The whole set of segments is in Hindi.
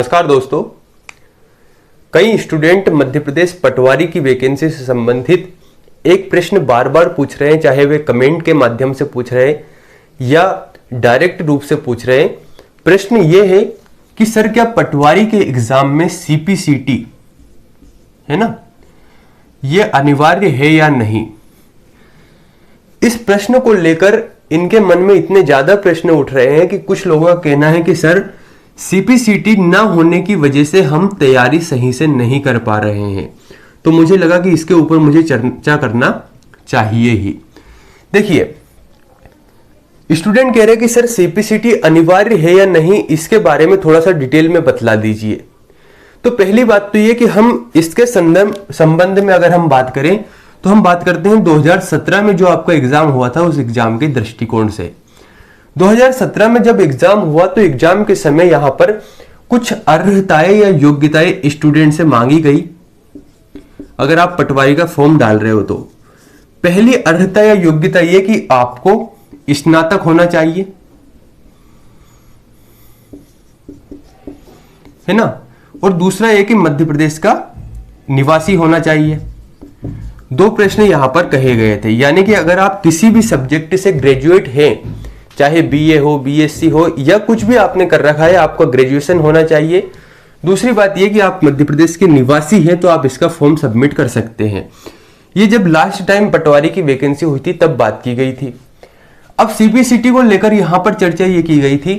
नमस्कार दोस्तों, कई स्टूडेंट मध्य प्रदेश पटवारी की वैकेंसी से संबंधित एक प्रश्न बार बार पूछ रहे हैं, चाहे वे कमेंट के माध्यम से पूछ रहे हैं या डायरेक्ट रूप से पूछ रहे हैं। प्रश्न ये है कि सर क्या पटवारी के एग्जाम में सीपीसीटी है ना, ये अनिवार्य है या नहीं। इस प्रश्न को लेकर इनके मन में इतने ज्यादा प्रश्न उठ रहे हैं कि कुछ लोगों का कहना है कि सर सीपीसीटी ना होने की वजह से हम तैयारी सही से नहीं कर पा रहे हैं। तो मुझे लगा कि इसके ऊपर मुझे चर्चा करना चाहिए ही। देखिए, स्टूडेंट कह रहे हैं कि सर सीपीसीटी अनिवार्य है या नहीं, इसके बारे में थोड़ा सा डिटेल में बतला दीजिए। तो पहली बात तो ये कि हम इसके संबंध में अगर हम बात करें तो हम बात करते हैं 2017 में जो आपका एग्जाम हुआ था उस एग्जाम के दृष्टिकोण से। 2017 में जब एग्जाम हुआ तो एग्जाम के समय यहां पर कुछ अर्हताएं या योग्यताएं स्टूडेंट से मांगी गई। अगर आप पटवारी का फॉर्म डाल रहे हो तो पहली अर्हता या योग्यता यह कि आपको स्नातक होना चाहिए, है ना, और दूसरा यह कि मध्य प्रदेश का निवासी होना चाहिए। दो प्रश्न यहां पर कहे गए थे, यानी कि अगर आप किसी भी सब्जेक्ट से ग्रेजुएट हैं, चाहे बीए हो, बीएससी हो या कुछ भी आपने कर रखा है, आपका ग्रेजुएशन होना चाहिए। दूसरी बात यह कि आप मध्य प्रदेश के निवासी हैं तो आप इसका फॉर्म सबमिट कर सकते हैं। ये जब लास्ट टाइम पटवारी की वैकेंसी हुई थी तब बात की गई थी। अब सीपीसीटी को लेकर यहां पर चर्चा ये की गई थी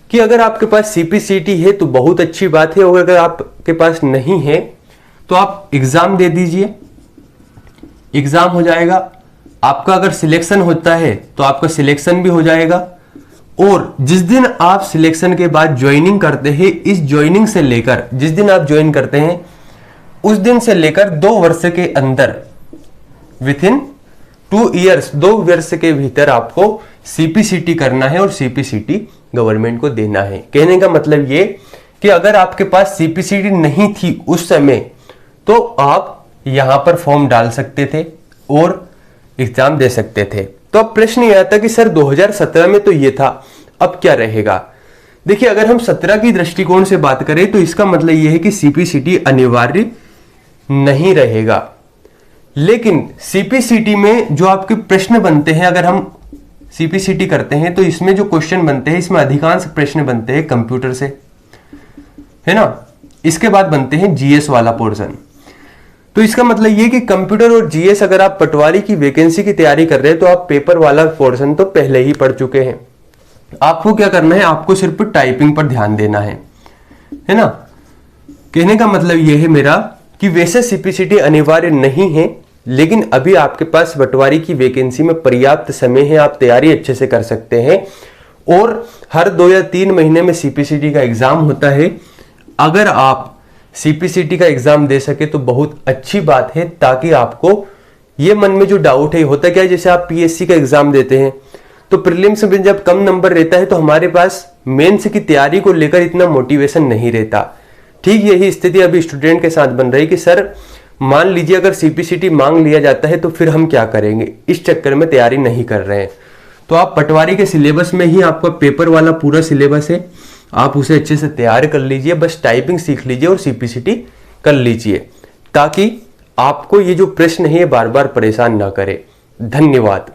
कि अगर आपके पास सीपीसीटी है तो बहुत अच्छी बात है, और अगर आपके पास नहीं है तो आप एग्जाम दे दीजिए, एग्जाम हो जाएगा आपका। अगर सिलेक्शन होता है तो आपका सिलेक्शन भी हो जाएगा, और जिस दिन आप सिलेक्शन के बाद ज्वाइनिंग करते हैं, इस ज्वाइनिंग से लेकर जिस दिन आप ज्वाइन करते हैं उस दिन से लेकर 2 वर्ष के अंदर, विथ इन 2 ईयर्स, 2 वर्ष के भीतर आपको सीपीसीटी करना है और सीपीसीटी गवर्नमेंट को देना है। कहने का मतलब ये कि अगर आपके पास सीपीसीटी नहीं थी उस समय तो आप यहां पर फॉर्म डाल सकते थे और एग्जाम दे सकते थे। तो अब प्रश्न यह आता कि सर 2017 में तो ये था, अब क्या रहेगा। देखिए, अगर हम 17 की दृष्टिकोण से बात करें तो इसका मतलब यह है कि सीपीसीटी अनिवार्य नहीं रहेगा। लेकिन सीपीसीटी में जो आपके प्रश्न बनते हैं, अगर हम सीपीसीटी करते हैं तो इसमें जो क्वेश्चन बनते हैं, इसमें अधिकांश प्रश्न बनते हैं कंप्यूटर से, है ना। इसके बाद बनते हैं जीएस वाला पोर्शन। तो इसका मतलब ये कि कंप्यूटर और जीएस, अगर आप पटवारी की वैकेंसी की तैयारी कर रहे हैं तो आप पेपर वाला पोर्शन तो पहले ही पढ़ चुके हैं। आपको क्या करना है, आपको सिर्फ टाइपिंग पर ध्यान देना है ना। कहने का मतलब ये है मेरा कि वैसे सीपीसीटी अनिवार्य नहीं है, लेकिन अभी आपके पास पटवारी की वैकेंसी में पर्याप्त समय है, आप तैयारी अच्छे से कर सकते हैं। और हर 2 या 3 महीने में सीपीसीटी का एग्जाम होता है। अगर आप सीपीसीटी का एग्जाम दे सके तो बहुत अच्छी बात है, ताकि आपको ये मन में जो डाउट है, होता क्या है, जैसे आप पीएससी का एग्जाम देते हैं तो प्रीलिम्स में जब कम नंबर रहता है तो हमारे पास मेंस की तैयारी को लेकर इतना मोटिवेशन नहीं रहता। ठीक यही स्थिति अभी स्टूडेंट के साथ बन रही कि सर मान लीजिए अगर सीपीसीटी मांग लिया जाता है तो फिर हम क्या करेंगे, इस चक्कर में तैयारी नहीं कर रहे हैं। तो आप पटवारी के सिलेबस में ही आपका पेपर वाला पूरा सिलेबस है, आप उसे अच्छे से तैयार कर लीजिए, बस टाइपिंग सीख लीजिए और सीपीसीटी कर लीजिए, ताकि आपको ये जो प्रश्न है बार बार परेशान ना करे। धन्यवाद।